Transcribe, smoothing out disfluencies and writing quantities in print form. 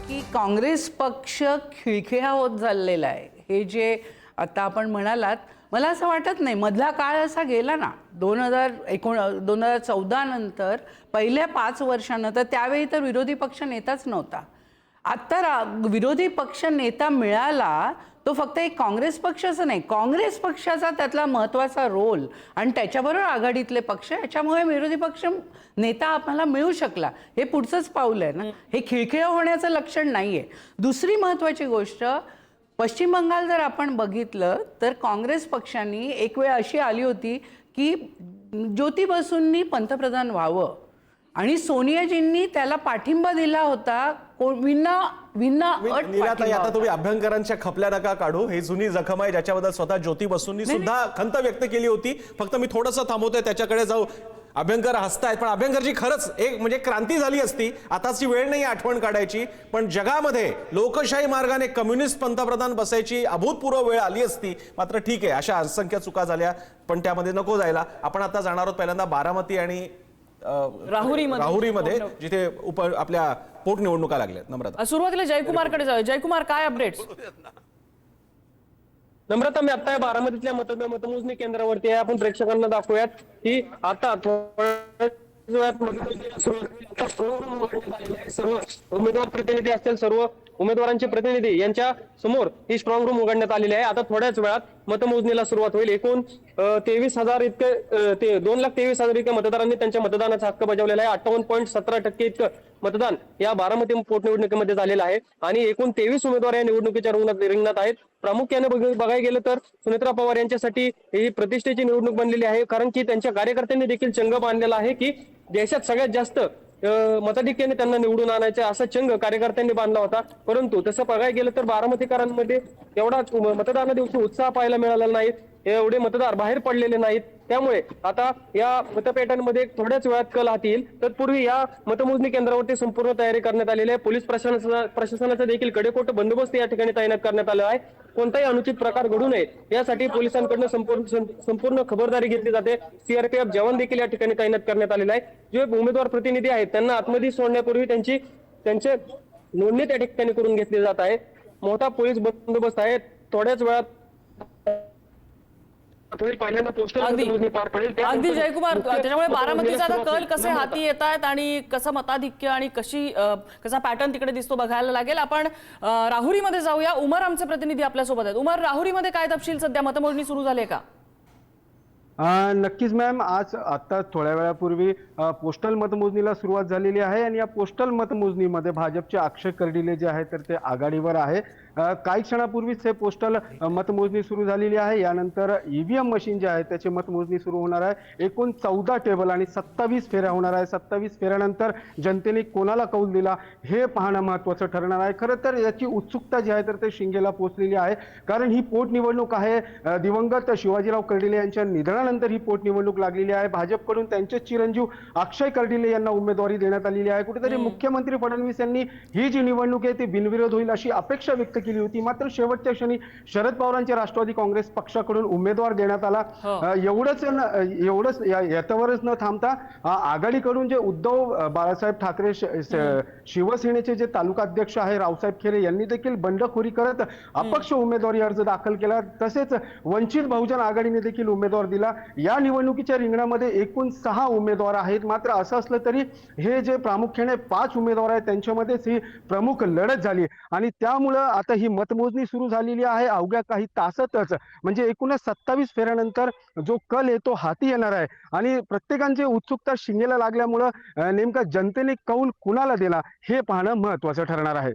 की काँग्रेस पक्ष खिळखिळा होत चाललेला आहे. हे जे आता आपण म्हणालात, मला असं वाटत नाही. मधला काळ असा गेला ना 2014 नंतर पहिल्या 5 वर्षानंतर, त्यावेळी तर विरोधी पक्ष नेताच नव्हता. आता विरोधी पक्ष नेता मिळाला तो फक्त एक काँग्रेस पक्षाचा नाही, काँग्रेस पक्षाचा त्यातला महत्त्वाचा रोल आणि त्याच्याबरोबर आघाडीतले पक्ष, याच्यामुळे विरोधी पक्ष नेता आपल्याला मिळू शकला. हे पुढचंच पाऊल आहे ना. हे खिळखिळा होण्याचं लक्षण नाही आहे. दुसरी महत्त्वाची गोष्ट, पश्चिम बंगाल जर आपण बघितलं तर काँग्रेस पक्षाने एक वेळ अशी आली होती की ज्योती बसूंनी पंतप्रधान व्हावं आणि सोनियाजींनी त्याला पाठिंबा दिला होता. नीलाताई, आता तुम्ही अभ्यंकरांच्या खपल्या नका काढू. ही जुनी जखम आहे ज्याच्याबद्दल स्वतः ज्योती बसूंनी सुद्धा खंत व्यक्त केली होती. फक्त मी थोडंसं थांबवतोय, त्याच्याकडे जाऊ. अभ्यंकर हसतायत, पण अभ्यंकरची खरंच एक म्हणजे क्रांती झाली असती. आताची वेळ नाही आठवण काढायची, पण जगामध्ये लोकशाही मार्गाने कम्युनिस्ट पंतप्रधान बसायची अभूतपूर्व वेळ आली असती. मात्र ठीक आहे, अशा असंख्य चुका झाल्या, पण त्यामध्ये नको जायला. आपण आता जाणार आहोत पहिल्यांदा बारामती आणि राहुरीमध्ये, जिथे आपल्या पोटनिवडणुका लागल्यात. नम्रता, सुरुवातीला जयकुमारकडे जाऊ. जयकुमार, काय अपडेट्स? नम्रता, मी आता बारामतीतल्या मतमोजणी केंद्रावरती आहे. आपण प्रेक्षकांना दाखवूयात की आता सर्व उमेदवार प्रतिनिधी असतील, सर्व उमेदवारांचे प्रतिनिधी यांच्या समोर ही स्ट्रॉंग रूम उघडण्यात आलेली आहे. आता थोड्याच वेळात मतमोजणीला सुरुवात होईल. एकूण 23,000 इतके 2,23,000 इतके मतदारांनी त्यांच्या मतदानाचा हक्क बजावलेला आहे. 58.17% इतकं मतदान या बारामती पोटनिवडणुकीमध्ये झालेलं आहे आणि एकूण 23 उमेदवार या निवडणुकीच्या रिंगणात आहेत. प्रामुख्याने बघायला गेलं तर सुनेत्रा पवार यांच्यासाठी ही प्रतिष्ठेची निवडणूक बनलेली आहे, कारण की त्यांच्या कार्यकर्त्यांनी देखील चंग बांधलेला आहे की देशात सगळ्यात जास्त मताधिक्याने त्यांना निवडून आणायचे असा चंग कार्यकर्त्यांनी बांधला होता. परंतु तसं बघायला गेलं तर बारामतीकरांमध्ये एवढा मतदाना दिवशी उत्साह पाहायला मिळालेला नाही. एवढे मतदार बाहेर पडलेले नाहीत. त्यामुळे आता या मतपेटांमध्ये थोड्याच वेळात कल हाती. तत्पूर्वी या मतमोजणी केंद्रावरती संपूर्ण तयारी करण्यात आलेली आहे. पोलीस प्रशासनाचा देखील कडेकोट बंदोबस्त या ठिकाणी तैनात करण्यात आला आहे. कोणताही अनुचित प्रकार घडू नये यासाठी पोलिसांकडून संपूर्ण खबरदारी घेतली जाते. सीआरपीएफ जवान देखील या ठिकाणी तैनात करण्यात आलेला आहे. जे उमेदवार प्रतिनिधी आहेत त्यांना आतमध्ये सोडण्यापूर्वी त्यांचे नोंदणी त्या ठिकाणी करून घेतली जात आहे. मोठा पोलीस बंदोबस्त आहे. थोड्याच वेळात अगदी जयकुमार, त्याच्यामुळे बारामतीचा आता कल कसे हाती येत आहेत आणि कसं मताधिक्य आणि कसा पॅटर्न तिकडे दिसतो बघायला लागेल. आपण राहुरीमध्ये जाऊया. उमर आमचे प्रतिनिधी आपल्यासोबत आहेत. उमर, राहुरीमध्ये काय तपशील? सध्या मतमोजणी सुरू झाली आहे का? नक्कीच मॅम, आता थोड्या वेळापूर्वी पोस्टल मतमोजणीला सुरुवात झालेली आहे आणि या पोस्टल मतमोजणीमध्ये भाजपचे अक्षय कर्डिले जे आहे तर ते आघाडीवर आहे. काही क्षणापूर्वीच हे पोस्टल मतमोजणी सुरू झालेली आहे. यानंतर ईव्हीएम मशीन जे आहे त्याची मतमोजणी सुरू होणार आहे. एकूण 14 टेबल आणि 27 फेऱ्या होणार आहे. 27 फेऱ्यानंतर जनतेने कोणाला कौल दिला हे पाहणं महत्त्वाचं ठरणार आहे. खरं तर याची उत्सुकता जी आहे तर ते शिंगेला पोहोचलेली आहे, कारण ही पोटनिवडणूक आहे. दिवंगत शिवाजीराव कर्डिले यांच्या निधनानंतर ही पोटनिवडणूक लागलेली आहे. भाजपकडून त्यांचे चिरंजीव अक्षय कर्डिले यांना उमेदवारी देण्यात आलेली आहे. कुठेतरी मुख्यमंत्री फडणवीस यांनी ही जी निवडणूक आहे ती बिनविरोध होईल अशी अपेक्षा व्यक्त केली होती. मात्र शेवटच्या क्षणी शरद पवारांच्या राष्ट्रवादी काँग्रेस पक्षाकडून उमेदवार देण्यात आला. एवढंच याच्यावरच न थांबता आघाडीकडून जे उद्धव बाळासाहेब ठाकरे शिवसेनेचे जे तालुका अध्यक्ष आहे रावसाहेब खेरे यांनी देखील बंडखोरी करत अपक्ष उमेदवारी अर्ज दाखल केला. तसेच वंचित बहुजन आघाडीने देखील उमेदवार दिला. या निवडणुकीच्या रिंगणामध्ये एकूण 6 उमेदवार आहेत. मात्र असं असलं तरी हे जे प्रामुख्याने 5 उमेदवार आहेत त्यांच्यामध्येच ही प्रमुख लढत झाली आणि त्यामुळं आता ही मतमोजणी सुरू झालेली आहे. अवघ्या काही तासातच म्हणजे एकूणच 27 फेऱ्यानंतर जो कल आहे तो हाती येणार आहे आणि प्रत्येकांची उत्सुकता शिंगेला लागल्यामुळं नेमका जनतेने कौल कुणाला दिला हे पाहणं महत्त्वाचं ठरणार आहे.